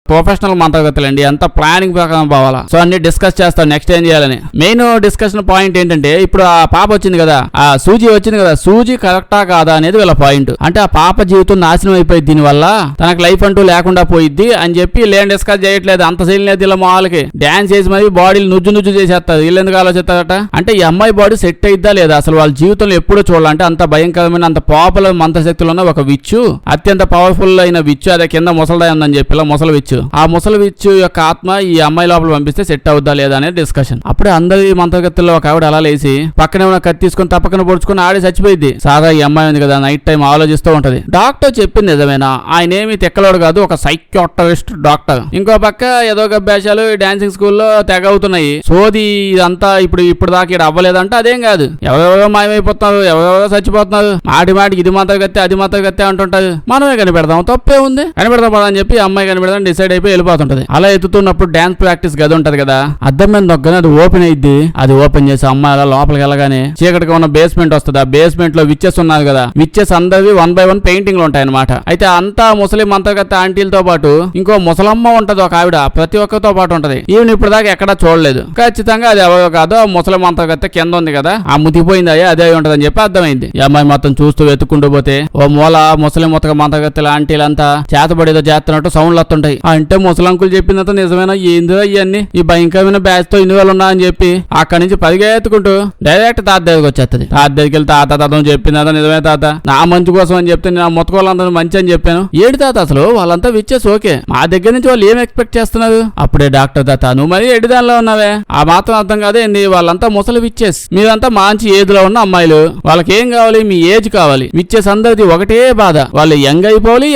ప్రొఫెషనల్ మంత్రగతులండి, అంత ప్లానింగ్ ప్రకారం పోవాలా. సో అన్ని డిస్కస్ చేస్తాం నెక్స్ట్ ఏం చేయాలని. మెయిన్ డిస్కషన్ పాయింట్ ఏంటంటే ఇప్పుడు ఆ పాప వచ్చింది కదా, ఆ సూజీ వచ్చింది కదా, సూజీ కరెక్టా కాదా అనేది వీళ్ళ పాయింట్. అంటే ఆ పాప జీవితం నాశనం అయిపోయింది, దీనివల్ల తనకు లైఫ్ అంటూ లేకుండా పోయిద్ది అని చెప్పి వీళ్ళేం డిస్కస్ చేయట్లేదు. అంత సీన్ లేదు ఇలా మాలకి డాన్స్ చేసి మరి బాడీలు నుజ్జు చేసేస్తారు. వీళ్ళు ఎందుకు ఆలోచిస్తారట అంటే ఈ అమ్మాయి బాడీ సెట్ అయిద్దా లేదా, అసలు వాళ్ళ జీవితంలో ఎప్పుడూ చూడాలంటే అంత భయంకరమైన అంత పాపులర్ మంత్రశక్తులు ఉన్న ఒక విచ్చు, అత్యంత పవర్ఫుల్ అయిన విచ్చు, అదే కింద ముసలదా ఉందని చెప్పి ముసలి విచ్చు, ఆ ముసలి విచ్చు యొక్క ఆత్మ ఈ అమ్మాయి లోపల పంపిస్తే సెట్ అవుద్దా లేదా అనేది డిస్కషన్. అప్పుడే అందరి మంత్రగతుల్లో ఒక ఆవిడ అలా లేసి పక్కనే ఉన్న కత్తి తీసుకుని తప్పకన పొడుచుకుని ఆడి చచ్చిపోయింది. సాదా ఈ అమ్మాయి ఉంది కదా నైట్ టైం ఆలోచిస్తూ ఉంటది. డాక్టర్ చెప్పింది నిజమేనా, ఆయన ఏమి తెక్కలోడు కాదు, ఒక సైకియాట్రిస్ట్ డాక్టర్. ఇంకో పక్క ఏదో అభ్యాసాలు డాన్సింగ్ స్కూల్లో తెగ అవుతున్నాయి. సోది ఇదంతా ఇప్పుడు దాకా ఇక్కడ అవ్వలేదంటే అదేం కాదు, ఎవరెవరో మాయమైపోతున్నారు, ఎవరెవరో చచ్చిపోతున్నారు, మాటికి ఇది మంత్రగత్తె అది మంత్రగత్తె అంటుంటది. మనమే కనిపెడదాం, తప్పే ఉంది, కనిపెడదాం పదా అని చెప్పి అమ్మాయి కనిపెడదాం డిసైడ్ డిసైడ్ అయిపోయి వెళ్ళిపోతుంటది. అలా ఎత్తుతున్నప్పుడు డాన్స్ ప్రాక్టీస్ గది ఉంటది కదా, అద్దం మీద నొక్కగానే అది ఓపెన్ అయ్యిద్ది. అది ఓపెన్ చేసి అమ్మాయి అలా లోపలికి వెళ్ళగానే చీకటిగా ఉన్న బేస్మెంట్ వస్తుంది. ఆ బేస్మెంట్ లో విచ్చెస్ ఉన్నారు కదా, విచ్చెస్ అందరివి 1 by 1 పెయింటింగ్లు ఉంటాయి అనమాట. అయితే అంతా ముస్లిం అంతర్గత ఆంటీలతో పాటు ఇంకో ముసలమ్మ ఉంటది, ఒక ఆవిడ ప్రతి ఒక్కరితో పాటు ఉంటది. ఈవెన్ ఇప్పుడు దాకా ఎక్కడా చూడలేదు. ఖచ్చితంగా అది ఎవరో కాదో ముసలిం అంతర్గత కింద ఉంది కదా, ఆ ముతిపోయింది అదే ఉంటదని చెప్పి అర్థమైంది. ఈ అమ్మాయి మొత్తం చూస్తూ వెతుక్కుంటూ పోతే ఓ మూల ముస్లిం అంతర్గత ఆంటీలంతా చేతబడేదో చేస్తున్నట్టు సౌండ్లు వస్తుంటాయి. అంటే ముసలంకులు చెప్పినంత నిజమేనా, ఏందో ఇవన్నీ ఈ భయంకరమైన బ్యాచ్ తో ఇన్ని ఉన్నా అని చెప్పి అక్కడి నుంచి పరిగెత్తుకుంటూ డైరెక్ట్ తాత దగ్గరికి వచ్చేస్తుంది. తాత దగ్గరికి వెళ్తే తాత చెప్పిందా నిజమే తాత, నా మంచి కోసం అని చెప్తే నా మొత్తుకోవాలంతా మంచి అని చెప్పాను. ఏడు తాత అసలు వాళ్ళంతా విచ్చేసి ఓకే, మా దగ్గర నుంచి వాళ్ళు ఏం ఎక్స్పెక్ట్ చేస్తున్నారు? అప్పుడే డాక్టర్ తాత నువ్వు మరి ఎడిదానిలో ఉన్నావే, ఆ మాత్రం అర్థం కాదేంది? వాళ్ళంతా ముసలి విచ్చేసి, మీరంతా మంచి ఏజ్లో ఉన్న అమ్మాయిలు, వాళ్ళకి ఏం కావాలి? మీ ఏజ్ కావాలి. విచ్చేసి అందరిది ఒకటే బాధ, వాళ్ళు యంగ్ అయిపోవాలి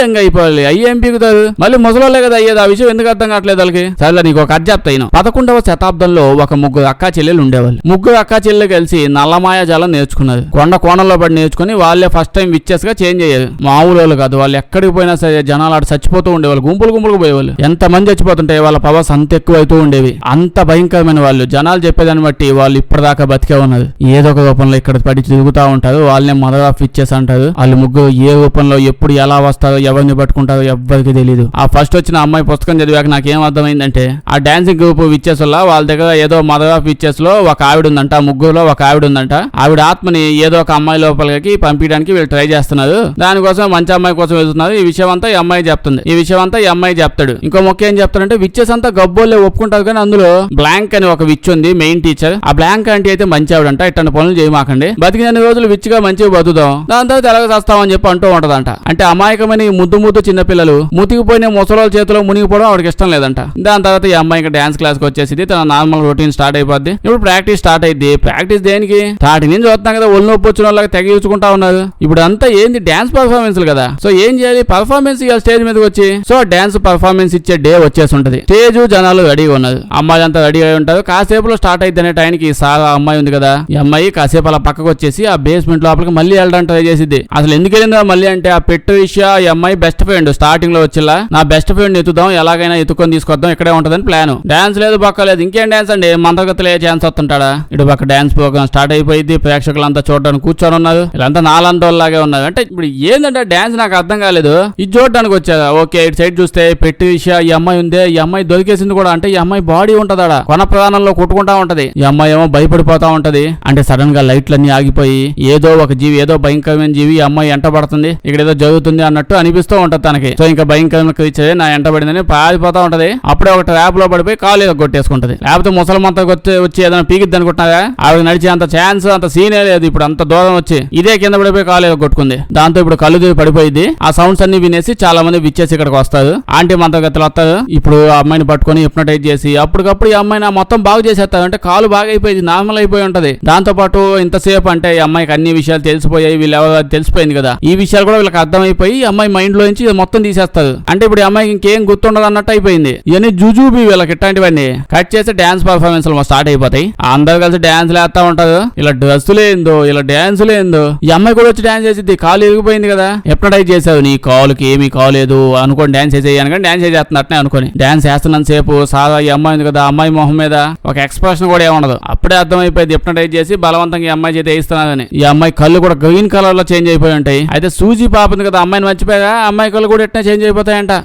అయ్యి ఏం పీకుతారు? మళ్ళీ ముసలోళ్ళే కదా అయ్యేది. ఆ విషయం ఎందుకు అర్థం కావట్లేదు వాళ్ళకి? సరే నీకు ఒక అజ్జాప్తాయిన 11వ శతాబ్దంలో ఒక ముగ్గురు అక్కా చెల్లెలు ఉండేవాళ్ళు. ముగ్గురు అక్కా చెల్లెలు కలిసి నల్లమాయ జాలం నేర్చుకున్నారు. కోణంలో పడి నేర్చుకుని వాళ్ళే ఫస్ట్ టైం విచ్చెస్ గా చేంజ్ అయ్యారు. మామూలు వాళ్ళు కాదు, వాళ్ళు ఎక్కడికి పోయినా సరే జనాలు ఆడ చచ్చిపోతూ ఉండేవాళ్ళు, గుంపులు పోయేవాళ్ళు. ఎంత మంది చచ్చిపోతుంటే వాళ్ళ పవర్స్ అంత ఎక్కువ అవుతూ ఉండేవి. అంత భయంకరమైన వాళ్ళు. జనాలు చెప్పేదాన్ని బట్టి వాళ్ళు ఇప్పటిదాకా బతికే ఉన్నారు. ఏదో ఒక రూపంలో ఇక్కడ పడి తిరుగుతూ ఉంటారు. వాళ్ళనే మదర్ ఆఫ్ విచ్చెస్ అంటారు. వాళ్ళు ముగ్గురు ఏ రూపంలో ఎప్పుడు ఎలా వస్తారో ఎవరిని పట్టుకుంటారో ఎవ్వరికి తెలియదు. ఆ ఫస్ట్ వచ్చిన అమ్మాయి పుస్తకం చదివాక నాకేం అర్థమైందంటే, ఆ డాన్సింగ్ గ్రూప్ విచ్చెస్ వల్ల వాళ్ళ దగ్గర ఏదో మదర్ ఆఫ్ విచ్చెస్ లో ఒక ఆవిడ ఉందంట, ముగ్గురులో ఒక ఆవిడ ఉందంట. ఆవిడ ఆత్మని ఏదో ఒక అమ్మాయి లోపలికి పంపించడానికి వీళ్ళు ట్రై చేస్తున్నారు. దానికోసం మంచి అమ్మాయి కోసం వెళ్తున్నారు. ఈ విషయం అంతా ఈ అమ్మాయి చెప్తుంది. ఈ విషయం అంతా ఈ అమ్మాయి చెప్తాడు. ఇంకో మొక్క ఏం చెప్తాడంటే, విచ్చెస్ అంతా గబ్బోళ్ళే ఒప్పుకుంటారు కానీ అందులో బ్లాంక్ అని ఒక విచ్ ఉంది, మెయిన్ టీచర్. ఆ బ్లాంక్ అంటే అయితే మంచి ఆవిడంట, ఇట్లాంటి పనులు చేయమాకండి, బతికినన్ని రోజులు విచ్చిగా మంచిగా బతుకుదాం, దాని తర్వాత ఎలాగ చేస్తామని చెప్పి అంటూ ఉంటదంట. అంటే అమాయకమైన ముద్దు చిన్నపిల్లలు ముతికిపోయిన ముసలోళ్ళ చేతిలో మునిగిపోవడం ఆవిడకి ఇష్టం లేదంట. దాని తర్వాత ఈ అమ్మాయి ఇంకా డాన్స్ క్లాస్ కి వచ్చేసి తన నార్మల్ రొటీన్ స్టార్ట్ అయిపోద్ది. ఇప్పుడు ప్రాక్టీస్ స్టార్ట్ అయింది. ప్రాక్టీస్ దేనికి? స్టార్టింగ్ నుంచి చూస్తున్నాం కదా, ఒళ్ళు నొప్పి వచ్చిన వాళ్ళకి తెగ చూసుకుంటా ఉన్నారు. ఇప్పుడు అంతా ఏంది? డాన్స్ పర్ఫార్మెన్స్ కదా. సో ఏం చేయాలి? పర్ఫార్మెన్స్ ఇవ్వాలి స్టేజ్ మీదకి వచ్చి. సో డాన్స్ పర్ఫార్మెన్స్ ఇచ్చే డే వచ్చేసి ఉంటది. స్టేజ్ జనాలు రెడీగా ఉన్నారు, అమ్మాయి అంతా రెడీ అయి ఉంటారు. కాసేపులో స్టార్ట్ అయితే అనే టైంకి సార్ అమ్మాయి ఉంది కదా, ఈ అమ్మాయి కాసేపు అలా పక్కకు వచ్చేసి ఆ బేస్మెంట్ లోపలికి మళ్ళీ వెళ్ళడానికి ట్రై చేసిద్ది. అసలు ఎందుకు వెళ్ళిందా మళ్ళీ అంటే, ఆ పెట్టు విషయం ఈ అమ్మాయి బెస్ట్ ఫ్రెండ్ స్టార్టింగ్ లో వచ్చిలా, నా బెస్ట్ ఫ్రెండ్ ఎత్తుదాం, ఎలాగైనా ఎత్తుకొని తీసుకొద్దాం, ఇక్కడే ఉంటదని ప్లాన్. డాన్స్ లేదు బక్కలేదు, ఇంకేం డాన్స్ అండి, మంత్రగతలే ఛాన్స్ వస్తుంటాడా? ఇటు పక్క డాన్స్ ప్రోగ్రామ్ స్టార్ట్ అయిపోయింది. ప్రేక్షకులంతా చూడడానికి కూర్చొని ఉన్నారు. ఇలాంతా నాలంటోళ్ళలాగే ఉన్నారు. అంటే ఇప్పుడు ఏంటంటే డాన్స్ నాకు అర్థం కాలేదు. ఇది చూడడానికి వచ్చారా? ఓకే, ఇటు సైడ్ చూస్తే పెట్టి విషయం ఈ అమ్మాయి ఉందే, ఈ అమ్మాయి దొరికేసింది కూడా. అంటే ఈ అమ్మాయి బాడీ ఉంటదాడా, కొన ప్రధానంలో కొట్టుకుంటా ఉంటది. ఈ అమ్మాయి ఏమో భయపడిపోతా ఉంటది. అంటే సడన్ గా లైట్లన్నీ ఆగిపోయి ఏదో ఒక జీవి, ఏదో భయంకరమైన జీవి ఈ అమ్మాయి ఎంటబడుతుంది, ఇక్కడ ఏదో జరుగుతుంది అన్నట్టు అనిపిస్తూ ఉంటది తనకి. సో ఇంకా భయంకరమైన క్రీచర్ నా ఎంటబడిందని పారిపోతా ఉంటది. అప్పుడే ఒక ట్రాప్ లో పడిపోయి కాలు ఏదో కొట్టేసుకుంటది. లేకపోతే ముసలమంతా వచ్చి ఏదైనా పీకిద్ది అనుకుంటున్నారా? ఆవిడ నడిచే అంత ఛాన్స్, అంత సీనే లేదు. ఇప్పుడు అంత దూరం వచ్చి ఇదే కింద పడిపోయి కాలు ఏదో కొట్టుకుంది. దాంతో ఇప్పుడు కళ్ళు పడిపోయింది. ఆ సౌండ్స్ అన్ని వినేసి చాలా మంది విచ్చేసి ఇక్కడికి వస్తారు. ఆంటీ మంత్రగతులు వస్తారు. ఇప్పుడు ఆ అమ్మాయిని పట్టుకొని హిప్నటైజ్ చేసి అప్పటికప్పుడు ఈ అమ్మాయిని మొత్తం బాగు చేసేస్తారు. అంటే కాలు బాగా అయిపోయింది, నార్మల్ అయిపోయి ఉంటది. దాంతో పాటు ఇంతసేపు అంటే ఈ అమ్మాయికి అన్ని విషయాలు తెలిసిపోయాయి, వీళ్ళు ఎవరు తెలిసిపోయింది కదా, ఈ విషయాలు కూడా వీళ్ళకి అర్థమైపోయి ఈ అమ్మాయి మైండ్ లో నుంచి మొత్తం తీసేస్తారు. అంటే ఇప్పుడు ఈ అమ్మాయికి ఇంకేం గుర్తుండదు అన్నట్టు అయిపోయింది. ఇవన్నీ జుజూబీ వీళ్ళకి ఇట్లాంటివన్నీ కట్ చేసి డాన్స్ పర్ఫార్మెన్స్ స్టార్ట్ అయిపోతాయి. అందరు కలిసి డాన్స్ లేస్తా ఉంటారు. ఇలా డ్రెస్సులు ఏందో, ఇలా డాన్సులు ఏందో. ఈ అమ్మాయి కూడా వచ్చి డాన్స్ చేసింది, కాలు ఎరిగిపోయింది కదా, హిప్నటైజ్ చేసావు, నీ కాలుకి ఏమీ కాలేదు అనుకోని డాన్స్ చేసేయను కానీ డాన్స్ చేస్తున్నట్టే అనుకోని డాన్స్ చేస్తున్నంత సేపు సాదా ఈ అమ్మాయి ఉంది కదా, అమ్మాయి మొహం మీద ఒక ఎక్స్ప్రెషన్ కూడా ఏముండదు. అప్పుడే అర్థమైపోయింది హిప్నటైజ్ చేసి బలవంతంగా ఈ అమ్మాయి చేతి వేయిస్తున్నారని. ఈ అమ్మాయి కళ్ళు కూడా గ్రీన్ కలర్ లో చేంజ్ అయిపోయి ఉంటాయి. అయితే సూజీ పాప ఉంది కదా, అమ్మాయిని మర్చిపోయాగా అమ్మాయి కళ్ళు కూడా ఎట్లా చేంజ్ అయిపోతాయంట.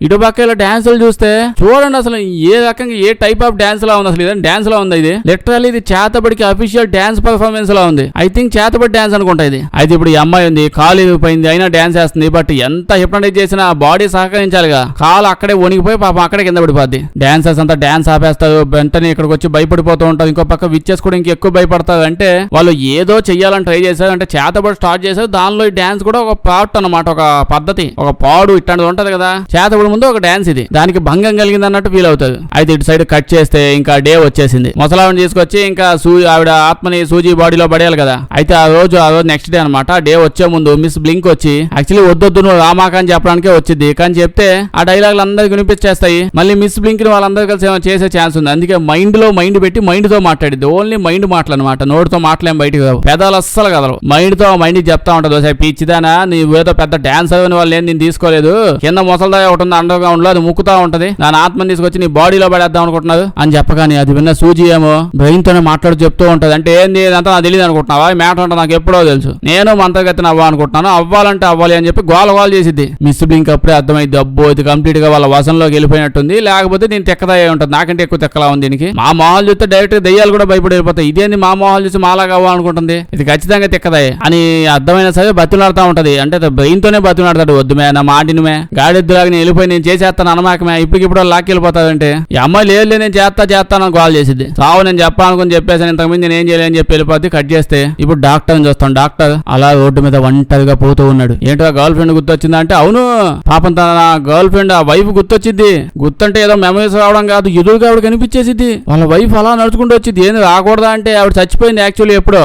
ఇటు పక్క ఇలా డాన్సులు చూస్తే చూడండి, అసలు ఏ రకంగా ఏ టైప్ ఆఫ్ డాన్స్ లా ఉంది, అసలు ఇదే డాన్స్ లా ఉంది. ఇది లిటరల్లీ ఇది చేతబడికి అఫీషియల్ డాన్స్ పర్ఫార్మెన్స్ లా ఉంది. ఐ థింక్ చేతబడి డాన్స్ అనుకుంటా ఇది. అయితే ఇప్పుడు ఈ అమ్మాయి ఉంది, కాలు ఇరిగిపోయింది, అయినా డాన్స్ చేస్తుంది. బట్ ఎంత హిప్నటైజ్ చేసినా బాడీ సహకరించాలిగా, కాలు అక్కడే వణిగిపోయి పాపం అక్కడే కింద పడిపోద్ది. డాన్సర్స్ అంతా డాన్స్ ఆపేస్తారు, వెంటనే ఇక్కడికి వచ్చి భయపడిపోతూ ఉంటారు. ఇంకో పక్క విచ్చెస్ కూడా ఇంకెక్కువ భయపడతారు. అంటే వాళ్ళు ఏదో చెయ్యాలని ట్రై చేశారు, అంటే చేతబడి స్టార్ట్ చేశారు. దానిలో ఈ డాన్స్ కూడా ఒక పార్ట్ అన్నమాట, ఒక పద్ధతి, ఒక పాడు ఇట్లాంటిది ఉంటది కదా. చేతబడి ముందు ఒక డాన్స్ ఇది, దానికి భంగం కలిగింది అన్నట్టు ఫీల్ అవుతుంది. అయితే ఇటు సైడ్ కట్ చేస్తే ఇంకా డే వచ్చేసింది. ముసలావిని తీసుకొచ్చి ఇంకా ఆవిడ ఆత్మని సూజీ బాడీలో పడేయాలి కదా. అయితే ఆ రోజు నెక్స్ట్ డే అనమాట. డే వచ్చే ముందు మిస్ బ్లింక్ వచ్చి యాక్చువల్లీ వద్దొద్దు నువ్వు రామాక అని చెప్పడానికే వచ్చింది, కానీ చెప్తే ఆ డైలాగులు అందరికి వినిపించేస్తాయి. మళ్ళీ మిస్ బ్లింక్ ని వాళ్ళందరూ కలిసి ఏమైనా చేసే ఛాన్స్ ఉంది. అందుకే మైండ్ లో మైండ్ పెట్టి మైండ్ తో మాట్లాడిద్ది. ఓన్లీ మైండ్ మాటలన్నమాట, నోటితో మాటలేం బయటకు రావు, పెదాలు అస్సలు కదలవు. మైండ్ తో మైండ్ చెప్తా ఉంటది, పిచ్చిదానా నువ్వేదో పెద్ద డాన్స్ అని వాళ్ళు నేను తీసుకోలేదు, కింద ముసలిదా ఒకటి ఉంది అండర్ గ్రౌండ్ లో అది ముక్కుతా ఉంటది, దాని ఆత్మని తీసుకొచ్చి నీ బాడీలో పడేద్దాం అనుకుంటున్నారు అని చెప్పగానే అది విన్న సూజీ ఏమో బ్రెయిన్ తోనే మాట్లాడు చెప్తూ ఉంటది. అంటే ఏంది ఇదంతా నాకు తెలియదు అనుకుంటున్నావా, మ్యాటర్ అంటే నాకు ఎప్పుడో తెలుసు, నేను మంత్రగతిని అనుకుంటున్నాను, అవ్వాలంటే అవ్వాలి అని చెప్పి గోల చేసిద్ది. మిస్ బ్లింక్ అప్పుడే అర్థమైంది, అబ్బో ఇది కంప్లీట్ గా వాళ్ళ వశంలోకి వెళ్ళిపోయినట్టుంది, లేకపోతే దీని తెక్కదాయే ఉంటుంది, నాకంటే ఎక్కువ తెక్కలా ఉంది దీనికి. మా మొహాలు చూస్తే డైరెక్ట్ గా దెయ్యాలు కూడా భయపడి వెళ్ళిపోతాయి, ఇదేంది మా మొహాలు చూసి మాలాగా అవ్వాలనుకుంటుంది, ఇది ఖచ్చితంగా తెక్కదాయే అని అర్థమైనా సరే బతులాడుతూ ఉంటది. అంటే బ్రెయిన్ తోనే బతులాడతాడు, వద్దుమే నా మాటినిమే గాడిద్దులాగా నేను వెళ్ళిపోయి నేను చేసేస్తాను అనమాకమే, ఇప్పటికిప్పుడు లాక్కి వెళ్ళిపోతాడంటే ఈ అమ్మాయి లేదు నేను చేస్తాను గోల్ చేసిద్ది. సావు నేను చెప్పాలనుకుని చెప్పేసి ఇంతకుముందు నేను ఏం చేయలేని చెప్పి వెళ్ళిపోద్ది. కట్ చేస్తే ఇప్పుడు డాక్టర్ని చూస్తాం. డాక్టర్ అలా రోడ్డు మీద ఒంటరిగా పోతూ ఉన్నాడు. ఏంటో గర్ల్ ఫ్రెండ్ గుర్తొచ్చిందా అంటే అవును పాపం తన గర్ల్ ఫ్రెండ్ ఆ వైఫ్ గుర్తొచ్చింది. గుర్తంటే ఏదో మెమరీస్ రావడం కాదు, ఎదురుగా ఆవిడ కనిపించేసింది. వాళ్ళ వైఫ్ అలా నడుచుకుంటూ వచ్చింది. ఏంది రాకూడదా అంటే ఆవిడ చచ్చిపోయింది, యాక్చువల్లీ ఎప్పుడో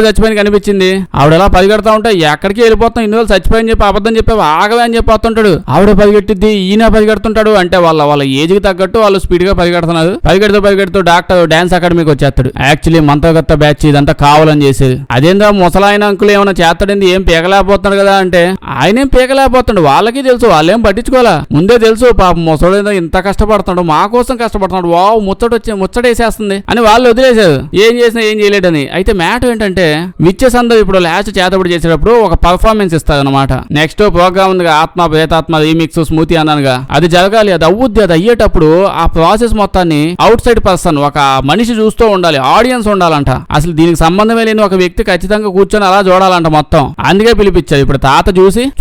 చచ్చిపోయింది కనిపించింది. ఆవిడ ఎలా పరిగెడతా ఉంటే ఎక్కడికి వెళ్ళిపోతాం, ఇన్ని రోజులు చచ్చిపోయింది చెప్పి అబద్ధం చెప్పి ఆగవే అని చెప్పి వస్తుంటాడు. ఆవిడ పరిగెట్టిద్ది, ఈయన పరిగెడుతుంటాడు. అంటే వాళ్ళ ఏజ్ కి తగ్గట్టు వాళ్ళు స్పీడ్ గా పరిగెడుతున్నారు. పరిగెడుతూ డాక్టర్ డాన్స్ అకాడమీకి వచ్చేస్తాడు. యాక్చువల్లీ మంత్రగత్త బ్యాచ్ ఇదంతా కావాలని చేసేది. అదేందా ముసలాయన అంకులు ఏమైనా చేస్తాడింది, ఏం పీకలేకపోతున్నాడు కదా అంటే ఆయనేం పీకలేకపోతాడు, వాళ్ళకి తెలుసు, వాళ్ళేం పట్టించుకోవాలా, ముందే తెలుసు పాప ముసలేదో ఇంత కష్టపడుతున్నాడు, మా కోసం కష్టపడుతున్నాడు, వావ్ ముచ్చటేసేస్తుంది అని వాళ్ళు వదిలేశారు. ఏం చేసినా ఏం చేయలేడని. అయితే మ్యాటర్ ఏంటంటే విచ్చెస్ అందరూ ఇప్పుడు లాస్ట్ చేతబడి చేసేటప్పుడు ఒక పర్ఫార్మెన్స్ ఇస్తారు అనమాట. నెక్స్ట్ ప్రోగ్రామ్ ఉంది ఆత్మ ప్రేతాత్మ రీమిక్స్ స్మూతి అన్నానుగా, అది జరగాలి, అది అవుద్ది. అది అయ్యేటప్పుడు ఆ ప్రాసెస్ మొత్తాన్ని అవుట్ సైడ్ పర్సన్ ఒక మనిషి చూస్తూ ఉండాలి, ఆడియన్స్ ఉండాలంట. అసలు దీనికి సంబంధమే లేని ఒక వ్యక్తి ఖచ్చితంగా కూర్చొని అలా చూడాలంట మొత్తం. అందుకే పిలిపించారు. ఇప్పుడు తాత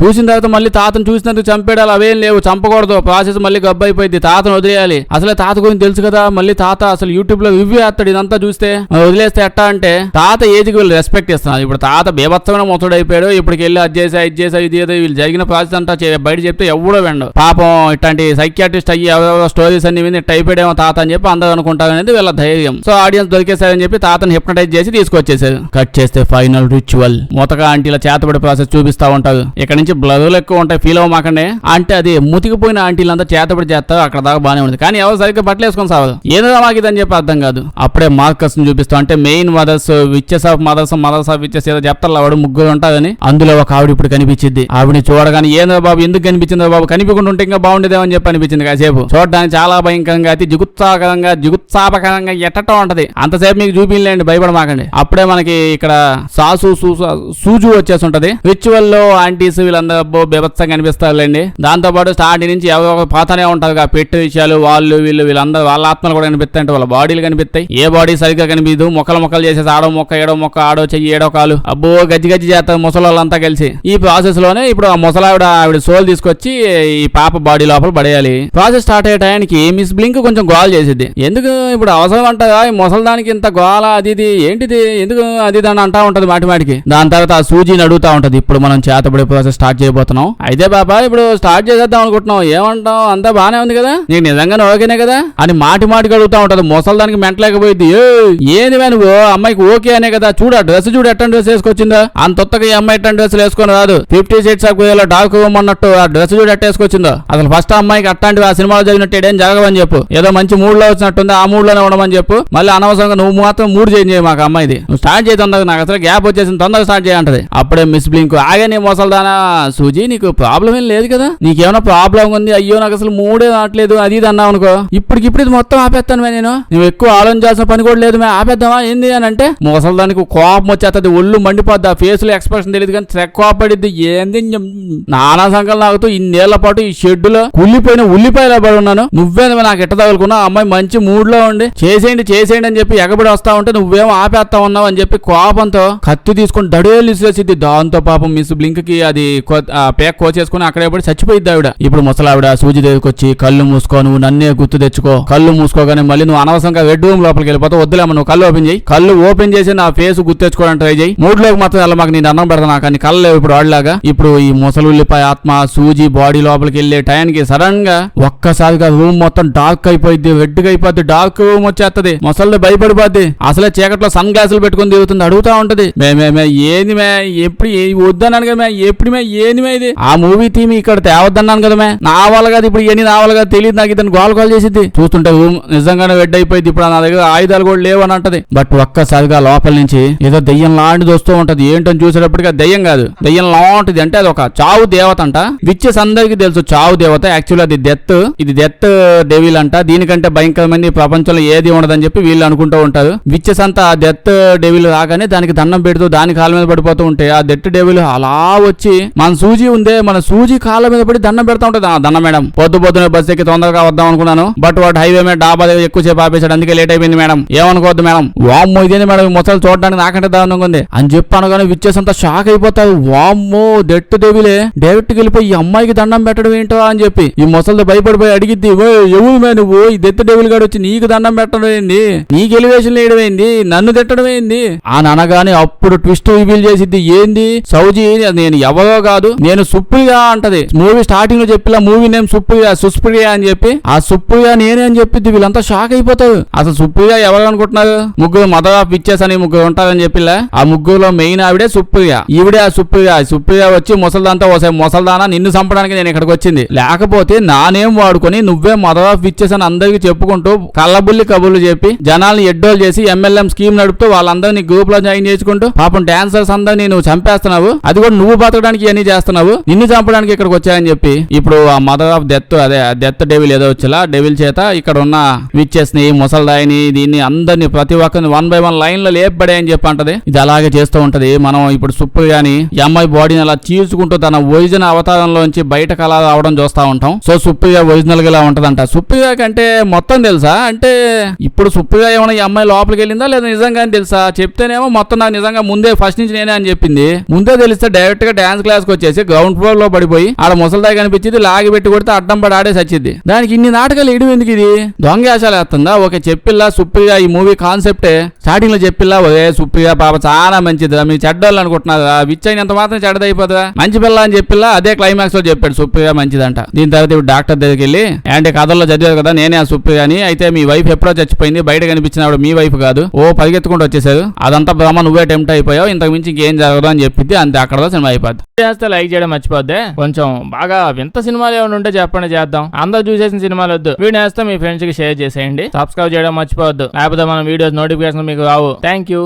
చూసిన తర్వాత మళ్ళీ తాతను చూసినందుకు చంపేడాలి అవేం లేవు, చంపకూడదు, ప్రాసెస్ మళ్ళీ గబ్బు అయిపోయింది, తాతను వదిలేయాలి. అసలే తాత గురించి తెలుసు కదా, మళ్ళీ తాత అసలు యూట్యూబ్ లో రివ్యూ వేస్తాడు ఇదంతా చూస్తే, వదిలేస్తే ఎట్టా అంటే తాత ఏజ్ కి వీళ్ళు రెస్పెక్ట్ ఇస్తున్నారు. ఇప్పుడు తాత బేభత్సమైన మొత్తుడు అయిపోయాడు. ఇప్పటికి వెళ్ళి అది చేసా ఇది వీళ్ళు జరిగిన ప్రాసెస్ అంతా బయట చెప్తే ఎవడో వెండు పాపం ఇట్లాంటి సైకియాట్రిస్ట్ అయ్యి ఎవరెవరో స్టోరీస్ అన్ని మీద అయిపోయాడేమో తాత అని చెప్పి అందరూ అనుకుంటారు అనేది వీళ్ళ ధైర్యం. సో ఆడియన్స్ దొరికేశారని చెప్పి తాతను హిప్నటైజ్ చేసి తీసుకొచ్చేసారు. కట్ చేస్తే ఫైనల్ రిచువల్ మొత్తగా ఆంటీల చేతబడి ప్రాసెస్ చూపిస్తా ఉంటారు. ఇక్కడ నుంచి బ్లర్లు ఎక్కువ ఉంటాయి, ఫీల్ అవ్వమాకండి. అంటే అది ముతికిపోయిన ఆంటీలంతా చేతబడి చేస్తారు, అక్కడ దాకా బాగానే ఉంది. కానీ ఎవరు సరిగ్గా బట్టలు వేసుకొని సాగదు, ఏదో మాకిదని చెప్పి అర్థం కాదు. అప్పుడే మార్కస్ ని చూపిస్తాం. అంటే main mothers, witches of mothers of witches ఏదో చెప్తారు, ఆవిడ ముగ్గురు ఉంటారని. అందులో ఒక ఆవిడ ఇప్పుడు కనిపించింది. ఆవిడని చూడగానే ఏందో బాబు ఎందుకు కనిపించిందో బాబు, కనిపించకుండా ఉంటే ఇంకా బాగుండేదేమని చెప్పి అనిపించింది. కాసేపు చూడడానికి చాలా భయంకరంగా అతి జుగుత్సాపకరంగా ఎట్టటం ఉంటది. అంతసేపు మీకు చూపించలేండి, భయపడమాకండి. అప్పుడే మనకి ఇక్కడ సూజు వచ్చేసి ఉంటది. రిచువల్ లో ఆంటీస్ వీళ్ళందరూ బీభత్సంగా కనిపిస్తారులేండి. దాంతో పాటు స్టార్టింగ్ నుంచి ఎవరో పోతానే ఉంటారు పెట్టే విషయాలు, వీళ్ళందరూ వాళ్ళ ఆత్మలు కూడా కనిపిస్తాయి, వాళ్ళ బాడీలు కనిపిస్తాయి. ఏ బాడీ సరిగ్గా కనిపించదు, మొక్కలు చేసేసి ఆడో మొక్క ఏడో మొక్క ఆడో చెయ్యి ఏడో కాలు అబ్బో గజ్జి చేస్తారు ముసలాళ్ళంతా కలిసి. ఈ ప్రాసెస్ లోనే ఇప్పుడు ఆ ఆవిడ సోల్ తీసుకొచ్చి ఈ పాప బాడీ లోపల పడేయాలి. ప్రాసెస్ స్టార్ట్ అయ్యే టైంకి మిస్ బ్లింక్ కొంచెం గోల్ చేసిద్ది. ఎందుకు ఇప్పుడు అవసరం అంటగా ఈ ముసలిదానికి ఇంత గోల, అది ఏంటిది ఎందుకు అది దాన్ని అంటా ఉంటది మాటికి. దాని తర్వాత ఆ సూజీని అడుగుతా ఉంటది. ఇప్పుడు మనం చేతబడి ప్రాసెస్ స్టార్ట్ చేయబోతున్నాం, అయితే బాబా ఇప్పుడు స్టార్ట్ చేసేద్దాం అనుకుంటున్నాం, ఏమంటాం అంతా బానే ఉంది కదా, నీకు నిజంగానే ఓకేనే కదా అని మాటికి అడుగుతా ఉంటది. ముసలిదానికి మెంటలేకపోయింది. ఏంది నువ్వు అమ్మాయికి ఓకే అనే కదా, చూడ డ్రెస్ చూడు ఎట్టని డ్రెస్ వేసుకొచ్చిందా, అంతొత్తగా ఈ అమ్మాయి ఎట్టని డ్రెస్ వేసుకొని రాదు, 50 Shades of Grey dark room అన్నట్టు ఆ డ్రెస్ చూడు ఎట్ట వేసుకొచ్చిందో. అసలు ఫస్ట్ అమ్మాయికి అట్లాంటివి ఆ సినిమాలో జరిగినట్టు ఏం జరగవని చెప్పు, ఏదో మంచి మూడ్ లో వచ్చినట్టుంది, ఆ మూడ్ లోనే ఉండమని చెప్పు. మళ్ళీ అనవసరంగా నువ్వు మాత్రం మూడ్ చేంజ్ చేయి మాకు అమ్మాయిది, నువ్వు స్టార్ట్ చేయి తొందరగా, నాకు అసలు గ్యాప్ వచ్చేసింది, తొందరగా స్టార్ట్ చేయంటది. అప్పుడే మిస్ బ్లింక్ ఆగే నీ మోసల్దానా సూజీ, నీకు ప్రాబ్లం ఏం లేదు కదా, నీకేమైనా ప్రాబ్లం ఉంది, అయ్యో నాకు అసలు మూడే రావట్లేదు అది ఇది అన్నావు అనుకో, ఇప్పటికిప్పుడు ఇది మొత్తం ఆపేస్తాను నేను, నువ్వు ఎక్కువ ఆలోచించాల్సిన పని కూడా లేదు, ఆపేద్దామా ఏంది అని అంటే ముసల్దానికి కోపం వచ్చేస్తుంది, ఒళ్ళు మండిపోద్ది, ఆ ఫేస్ లో ఎక్స్ప్రెషన్ తెలియదు కానీ కోపడిద్ది. ఏంది నానా సంకలు నాకుతూ ఇన్నేళ్ల పాటు ఈ షెడ్ లో కుళ్ళిపోయిన ఉల్లిపాయలు పడి ఉన్నాను, నువ్వేమో నాకు ఎట్ట తగులుకున్నా, అమ్మాయి మంచి మూడ్ లో ఉండి చేసేయండి అని చెప్పి ఎగబడి వస్తా ఉంటే నువ్వేమో ఆపేస్తా ఉన్నావు అని చెప్పి కోపంతో కత్తి తీసుకుని దడేలు ఇసిరేసిద్ది. దాంతో పాపం మిస్ బ్లింక్ కి అది పేక్ కోచేసుకుని అక్కడే పడి చచ్చిపోయిద్ది ఆవిడ. ఇప్పుడు ముసలావిడ సూజీ దగ్గరికి వచ్చి కళ్ళు మూసుకో, నువ్వు నన్నే గుర్తు తెచ్చుకో, కళ్ళు మూసుకోగానే మళ్ళీ నువ్వు అనవసరంగా బెడ్ రూమ్ లోపలికి వెళ్ళిపోతావు, వద్దులేమో నువ్వు కళ్ళు ఓపెన్ చేయి, కళ్ళు ఓపెన్ చేసి నా ఫేస్ గుర్తు తెచ్చుకోవడానికి ట్రై చేయి, మూడ్ లోకి మాత్రం వెళ్ళ మాకు నేను అన్నం పెడతా కానీ కళ్ళు లేవు ఇప్పుడు వాడిలాగా. ఇప్పుడు ఈ ముసలు ఉల్లిపాయ ఆత్మ సూజీ బాడీ లోపలికి వెళ్లే టైంకి సడన్ గా ఒక్కసారిగా రూమ్ మొత్తం డార్క్ అయిపోయింది, రెడ్ గా అయిపోద్ది, డార్క్ రూమ్ వచ్చేస్తుంది, ముసలి భయపడిపోద్ది, అసలే చీకట్లో సన్ గ్లాసులు పెట్టుకుని తిరుగుతుంది, అడుగుతా ఉంటది ఏంది మే ఎప్పుడు వద్దన్నాను కదా ఎప్పుడు ఏంది ఇది, ఆ మూవీ థీమ్ ఇక్కడ తేవద్దన్నాను కదా నా వాళ్ళ కాదు ఇప్పుడు ఎన్ని రావాలి కదా తెలియదు నాకు, ఇతను గోల్ చేసిద్ది. చూస్తుంటే రూమ్ నిజంగానే రెడ్ అయిపోయింది, ఇప్పుడు నా దగ్గర ఆయుధాలు కూడా లేవు అని అంటది. బట్ ఒక్కసారిగా లోపల నుంచి ఏదో దెయ్యం లాంటిది వస్తూ ఉంటది. ఏంటని చూసేటప్పటికి దెయ్యం కాదు, దెయ్యం లాంటిది, అంటే అది ఒక చావు దేవత అంట. విచ్చెస్ అందరికీ తెలుసు చావు దేవత, యాక్చువల్ అది డెత్, ఇది డెత్ డెవిల్ అంట. దీనికంటే భయంకరమైన ప్రపంచంలో ఏది ఉండదని చెప్పి వీళ్ళు అనుకుంటూ ఉంటారు. విచ్చెస్ అంతా ఆ డెత్ డెవిల్ రాగానే దానికి దండం పెడుతూ దాని కాళ్ళ మీద పడిపోతూ ఉంటే ఆ డెత్ డెవిల్ అలా వచ్చి మన సూజీ ఉందే, మన సూజీ కాళ్ళ మీద పడి దండం పెడతా ఉంటుంది. దండం మేడం, పొద్దునే బస్సు ఎక్కి తొందరగా వద్దాం అనుకున్నాను, బట్ వాడు హైవే మీద డాబా దగ్గర ఎక్కువసేపు ఆపేశాడు, అందుకే లేట్ అయిపోయింది మేడం, ఏమనుకోవద్దు మేడం. వామ్మో ఇదేంది మేడం, ముసలు చూడడానికి నాకంటే దారుణంగా ఉంది అని చెప్పి అనగానే విచ్చేసి అంతా షాక్ అయిపోతారు. వామ్మో డెత్ డెవిలే డైరెక్ట్ వెళ్ళిపోయి ఈ అమ్మాయికి దండం పెట్టడం ఏంటో అని చెప్పి ఈ ముసలితో భయపడిపోయి అడిగిద్ది, ఎవరు మే నువ్వు, ఈ డెత్ డెవిల్ గాడు వచ్చి నీకు దండం పెట్టడం ఏంది, నీకు ఎలివేషన్ వేయడం ఏంది, నన్ను తిట్టడం ఏంది అని అనగానే అప్పుడు ట్విస్ట్ రివీల్ చేసిద్ది. ఏంది సౌజీ, నేను ఎవరో కాదు, నేను సుప్రియ అంటది. మూవీ స్టార్టింగ్ లో చెప్పిలా మూవీ నేమ్ సుప్రియ అని చెప్పి, ఆ సుప్రియ నేనే అని చెప్పిద్ది. వీళ్ళంతా షాక్ అయిపోతారు. అసలు సుప్రియ ఎవరు అనుకుంటున్నారు, ముగ్గురు మదర్ ఆఫ్ విచ్చెస్ అని ముగ్గురు ఉంటారని చెప్పిలా, ఆ ముగ్గురులో మెయిన్ ఆవిడే సుప్రియ. ఈవిడే ఆ సుప్రియ వచ్చి ముసల్దాంతో ముసల్దానా నిన్ను చంపడానికి నేను ఇక్కడికి వచ్చింది, లేకపోతే నానేం వాడుకొని నువ్వే మదర్ ఆఫ్ విచ్చెస్ అని అందరికి చెప్పుకుంటూ కళ్ళబుల్లి కబుర్లు చెప్పి జనాల్ని ఎడ్డోలు చేసి MLM స్కీమ్ నడుపుతూ వాళ్ళందరినీ గ్రూప్ లో జాయిన్ చేసుకుంటూ పాపం డాన్సర్స్ అందరినీ నువ్వు చంపేస్తున్నావు, అది కూడా నువ్వు బతకడానికి ఇవన్నీ చేస్తున్నావు, నిన్ను చంపడానికి ఇక్కడికి వచ్చాయని చెప్పి ఇప్పుడు ఆ మదర్ ఆఫ్ డెత్, అదే డెత్ డెవిల్ ఏదో వచ్చేలా డెవిల్ చేత ఇక్కడ ఉన్న విచ్చెస్ ని ముసల్దాయిని దీన్ని అందరినీ ప్రతి ఒక్కరిని 1 by 1 లైన్ లో లేపబడే అని చెప్పి అంటది. ఇది అలాగే చేస్తూ ఉంటది. మనం ఇప్పుడు సుప్రియాని ఈ అమ్మాయి బాడీని అలా చీల్చుకుంటూ తన ఒరిజినల్ అవతారంలోంచి బయటకు అలా రావడం చూస్తా ఉంటాం. సో సుప్రియ ఒరిజినల్ గా ఇలా ఉంటదంట. సుప్రియ కంటే మొత్తం తెలుసా అంటే ఇప్పుడు సుప్రియ ఏమైనా ఈ అమ్మాయి లోపలికి వెళ్ళిందా లేదా నిజంగానే తెలుసా, చెప్తేనేమో మొత్తం నాకు నిజంగా ముందే ఫస్ట్ నుంచి నేనే అని చెప్పింది. ముందే తెలిస్తే డైరెక్ట్ గా డాన్స్ క్లాస్ కి వచ్చేసి గ్రౌండ్ ఫ్లోర్ లో పడిపోయి ఆడ ముసల్దాయి కనిపించింది, లాగి పెట్టి కొడితే అడ్డం పడి ఆడే సచ్చిద్ది. దానికి ఇన్ని నాటకాలు వేయడం ఎందుకు, ఇది దొంగ వేషాలు వేస్తుందా? ఓకే చెప్పిల్లా సుప్రియ ఈ మూవీ కాన్సెప్టే స్టార్టింగ్ లో చెప్పిల్లా, ఒరే సుప్రియ పాప చాలా మంచిదిరా, మీరు చెడ్డోళ్ళు అనుకుంటున్నారా, విచ్ అయినంత మాత్రం చెడ్డదైపోతుందా, మంచి పిల్ల అని చెప్పిల్లా. అదే క్లైమాక్స్ లో చెప్పాడు సుప్రియ మంచిదంట. దీని తర్వాత ఇప్పుడు డాక్టర్ దగ్గరికి వెళ్ళి అంటే కథల్లో చదివారు కదా నేనే ఆ సుప్రియ అని, అయితే మీ వైఫ్ ఎప్పుడో చచ్చిపోయింది, బయట కనిపించిన ఆవిడ మీ వైఫ్ కాదు, ఓ పరిగెత్తుకుంటూ వచ్చేసారు, అదంతా బ్రహ్మ నువ్వే టెంప్ట్ అయిపోయావు, ఇంతకు మించి ఇంకేం జరగదు అని చెప్పింది. అంతే, అక్కడ సినిమా అయిపోద్ది. చేస్తే లైక్ చేయడం మర్చిపోద్దే. కొంచెం బాగా వింత సినిమాలు ఏమైనా ఉంటే చెప్పండి, చేద్దాం. అందరూ చూసేసిన సినిమాలు వద్దు, వీడియో వేస్తే మీ ఫ్రెండ్స్ కి షేర్ చేసేయండి, సబ్స్క్రైబ్ చేయడం మర్చిపోవద్దు, లేకపోతే మన వీడియోస్ నోటిఫికేషన్ మీకు రావు. Thank you.